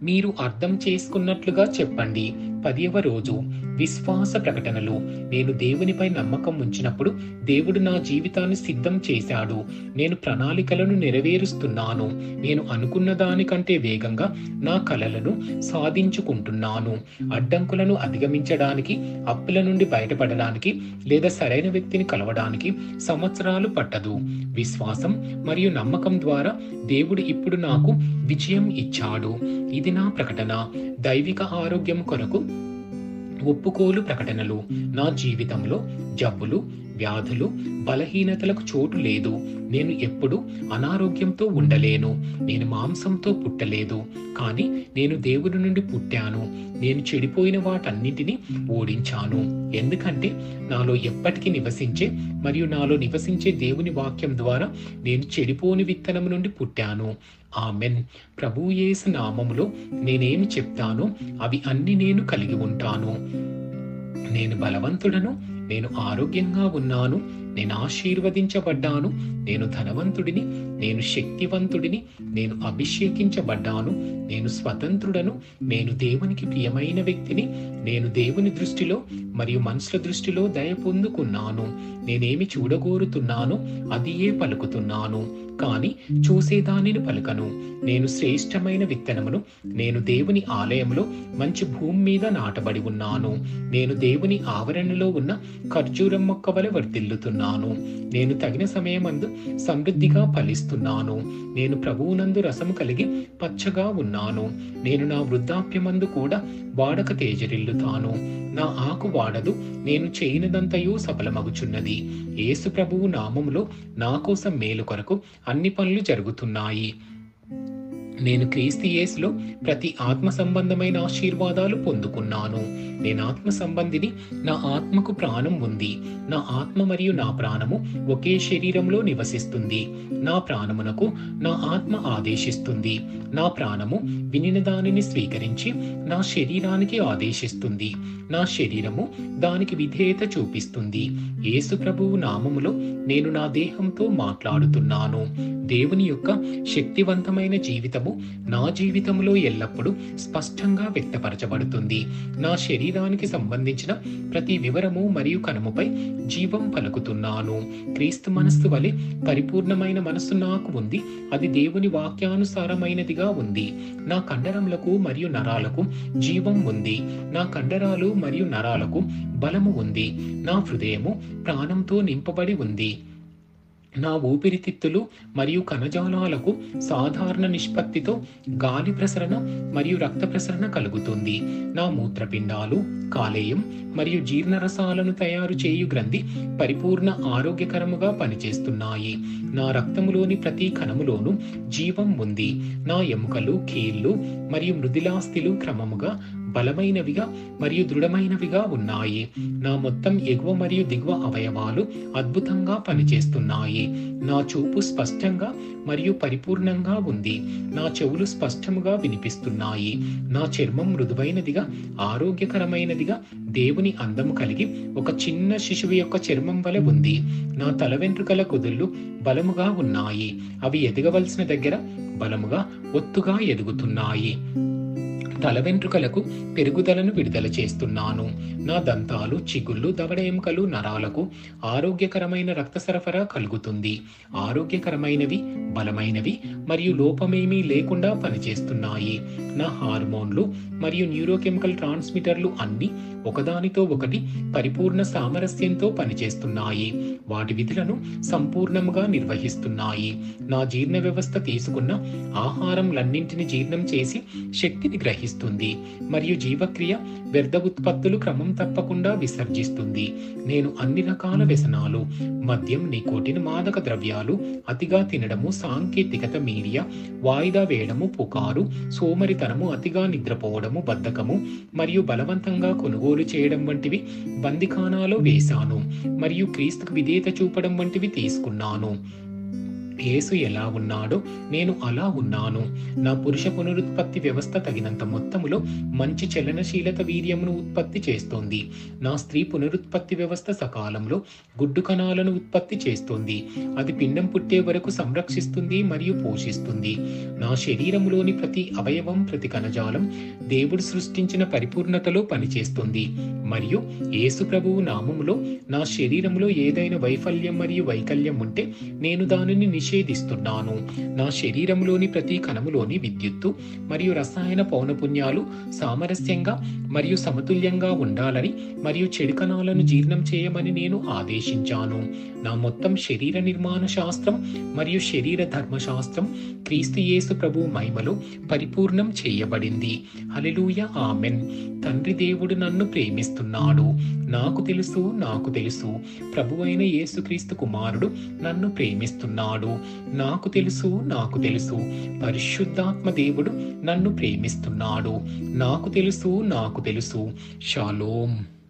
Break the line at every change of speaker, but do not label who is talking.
మీరు అర్థం చేసుకున్నట్లుగా చెప్పండి. 10వ రోజు విశ్వాస ప్రకటనలు. నేను దేవునిపై నమ్మకం ఉంచినప్పుడు దేవుడు నా జీవితాన్ని సిద్ధం చేశాడు. నేను ప్రణాళికలను నెరవేరుస్తున్నాను. నేను అనుకున్న దానికంటే వేగంగా నా కలలను సాధించుకుంటున్నాను. అడ్డంకులను అధిగమించడానికి, అప్పుల నుండి బయటపడడానికి లేదా సరైన వ్యక్తిని కలవడానికి సంవత్సరాలు పట్టదు. విశ్వాసం మరియు నమ్మకం ద్వారా దేవుడు ఇప్పుడు నాకు విజయం ఇచ్చాడు. ఇది నా ప్రకటన. దైవిక ఆరోగ్యం కొరకు ఒప్పుకోలు ప్రకటనలు. నా జీవితంలో జబ్బులు, వ్యాధులు, బలహీనతలకు చోటు లేదు. నేను ఎప్పుడు అనారోగ్యంతో ఉండలేను. నేను మాంసంతో పుట్టలేదు, కానీ నేను దేవుడి నుండి పుట్టాను. నేను చెడిపోయిన వాటన్నింటినీ ఓడించాను. ఎందుకంటే నాలో ఎప్పటికీ నివసించే మరియు నాలో నివసించే దేవుని వాక్యం ద్వారా నేను చెడిపోని విత్తనం నుండి పుట్టాను. ఆమెన్. ప్రభువు యేసు నామములో నేనేమి చెప్తానో అవి అన్ని నేను కలిగి ఉంటాను. నేను బలవంతుడను. నేను ఆరోగ్యంగా ఉన్నాను. నేను ఆశీర్వదించబడ్డాను. నేను ధనవంతుడిని. నేను శక్తివంతుడిని. నేను అభిషేకించబడ్డాను. నేను స్వతంత్రుడను. నేను దేవునికి ప్రియమైన వ్యక్తిని. నేను దేవుని దృష్టిలో మరియు మనుషుల దృష్టిలో దయ పొందుకున్నాను. నేనేమి చూడగోరుతున్నానో అదియే పలుకుతున్నాను, కానీ చూసేదానిని పలుకను. నేను శ్రేష్టమైన విత్తనమును. నేను దేవుని ఆలయంలో మంచి భూమి మీద నాటబడి ఉన్నాను. నేను దేవుని ఆవరణలో ఉన్న ఖర్జూరం మొక్క వలె వర్ధిల్లుతున్నాను. నేను తగిన సమయమందు సమృద్ధిగా ఫలిస్తున్నాను. నేను ప్రభువునందు రసము కలిగి పచ్చగా ఉన్నాను. నేను నా వృద్ధాప్యమందు కూడా వాడక తేజరిల్లుతాను. నా ఆకు వాడదు. నేను చేయనిదంతయు సఫలమగుచున్నది. యేసు ప్రభువు నామములో నా కోసం మేలు కొరకు అన్ని పనులు జరుగుతున్నాయి. నేను క్రీస్తు యేసులో ప్రతి ఆత్మ సంబంధమైన ఆశీర్వాదాలు పొందుకున్నాను. నేను ఆత్మ సంబంధిని. నా ఆత్మకు ప్రాణం ఉంది. నా ఆత్మ మరియు నా ప్రాణము ఒకే శరీరంలో నివసిస్తుంది. నా ప్రాణమునకు నా ఆత్మ ఆదేశిస్తుంది. నా ప్రాణము వినిన దానిని స్వీకరించి నా శరీరానికి ఆదేశిస్తుంది. నా శరీరము దానికి విధేయత చూపిస్తుంది. యేసు ప్రభువు నామములో నేను నా దేహంతో మాట్లాడుతున్నాను. దేవుని యొక్క శక్తివంతమైన జీవితము నా జీవితంలో ఎల్లప్పుడూ స్పష్టంగా వ్యక్తపరచబడుతుంది. నా శరీరానికి సంబంధించిన ప్రతి వివరము మరియు కనుమపై జీవం పలుకుతున్నాను. క్రీస్తు మనస్సు వలె పరిపూర్ణమైన మనస్సు నాకు ఉంది. అది దేవుని వాక్యానుసారమైనదిగా ఉంది. నా కండరములకు మరియు నరాలకు జీవం ఉంది. నా కండరాలు మరియు నరాలకు బలము ఉంది. నా హృదయము ప్రాణంతో నింపబడి ఉంది. నా ఊపిరితిత్తులు మరియు కణజాలాలకు సాధారణ నిష్పత్తితో గాలి ప్రసరణ మరియు రక్త ప్రసరణ కలుగుతుంది. నా మూత్రపిండాలు, కాలేయం మరియు జీర్ణరసాలను తయారు చేయు గ్రంథి పరిపూర్ణ ఆరోగ్యకరముగా పనిచేస్తున్నాయి. నా రక్తములోని ప్రతి కణములోనూ జీవం ఉంది. నా ఎముకలు, కీళ్ళు మరియు మృదులాస్థిలు క్రమముగా బలమైనవిగా మరియు దృఢమైనవిగా ఉన్నాయి. నా మొత్తం ఎగువ మరియు దిగువ అవయవాలు అద్భుతంగా పనిచేస్తున్నాయి. నా చూపు స్పష్టంగా మరియు పరిపూర్ణంగా ఉంది. నా చెవులు స్పష్టముగా వినిపిస్తున్నాయి. నా చర్మం మృదువైనదిగా ఆరోగ్యకరమైనదిగా దేవుని అందము కలిగి ఒక చిన్న శిశువు యొక్క చర్మం వలె ఉంది. నా తల వెంట్రుకల కుదుళ్ళు బలముగా ఉన్నాయి. అవి ఎదగవలసిన దగ్గర బలముగా ఒత్తుగా ఎదుగుతున్నాయి. తల వెంట్రుకలకు పెరుగుదలను విడుదల చేస్తున్నాను. నా దంతాలు, చిగుళ్ళు, దవడ ఎముకలు, నరాలకు ఆరోగ్యకరమైన రక్త సరఫరా కలుగుతుంది. ఆరోగ్యకరమైనవి, బలమైనవి మరియు లోపమేమీ లేకుండా పనిచేస్తున్నాయి. నా హార్మోన్లు మరియు న్యూరోకెమికల్ ట్రాన్స్మిటర్లు అన్ని ఒకదానితో ఒకటి పరిపూర్ణ సామరస్యంతో పనిచేస్తున్నాయి. వాటి విధులను సంపూర్ణముగా నిర్వహిస్తున్నాయి. నా జీర్ణ వ్యవస్థ తీసుకున్న ఆహారంలన్నింటిని జీర్ణం చేసి శక్తిని గ్రహిస్తుంది మరియు జీవక్రియ వ్యర్థ ఉత్పత్తులు క్రమం తప్పకుండా విసర్జిస్తుంది. నేను అన్ని రకాల వ్యసనాలు, మద్యం, నికోటిన్, మాదక ద్రవ్యాలు, అతిగా తినడము, సాంకేతికత, మీడియా, వాయిదా వేయడము, పుకారు, సోమరితనము, అతిగా నిద్రపోవడము, బద్ధకము మరియు బలవంతంగా కొనుగోలు చేయడం వంటివి బందిఖానాలో వేశాను మరియు క్రీస్తుకు విధేయత చూపడం వంటివి తీసుకున్నాను. యేసు ఎలా ఉన్నాడో నేను అలా ఉన్నాను. నా పురుష పునరుత్పత్తి వ్యవస్థ తగినంత మొత్తములో మంచి చలనశీలత వీర్యమును ఉత్పత్తి చేస్తోంది. నా స్త్రీ పునరుత్పత్తి వ్యవస్థ సకాలంలో గుడ్డు కణాలను ఉత్పత్తి చేస్తోంది. అది పిండం పుట్టే వరకు సంరక్షిస్తుంది మరియు పోషిస్తుంది. నా శరీరంలోని ప్రతి అవయవం, ప్రతి కణజాలం దేవుడు సృష్టించిన పరిపూర్ణతలో పనిచేస్తుంది. మరియు యేసు ప్రభువు నామములో నా శరీరంలో ఏదైనా వైఫల్యం మరియు వైకల్యం ఉంటే నేను దానిని నిషేధిస్తున్నాను. నా శరీరంలోని ప్రతి కణములోని విద్యుత్తు మరియు రసాయన పౌనపున్యాలు సామరస్యంగా మరియు సమతుల్యంగా ఉండాలని మరియు చెడు కణాలను జీర్ణం చేయమని నేను ఆదేశించాను. నా మొత్తం శరీర నిర్మాణ శాస్త్రం మరియు శరీర ధర్మశాస్త్రం క్రీస్తు యేసు ప్రభు మహిమలో పరిపూర్ణం చేయబడింది. హల్లెలూయా, ఆమెన్. తండ్రి దేవుడు నన్ను ప్రేమిస్తున్నాడు. నాకు తెలుసు ప్రభువైన యేసుక్రీస్తు కుమారుడు నన్ను ప్రేమిస్తున్నాడు. నాకు తెలుసు పరిశుద్ధాత్మ దేవుడు నన్ను ప్రేమిస్తున్నాడు. నాకు తెలుసు. షాలోమ్.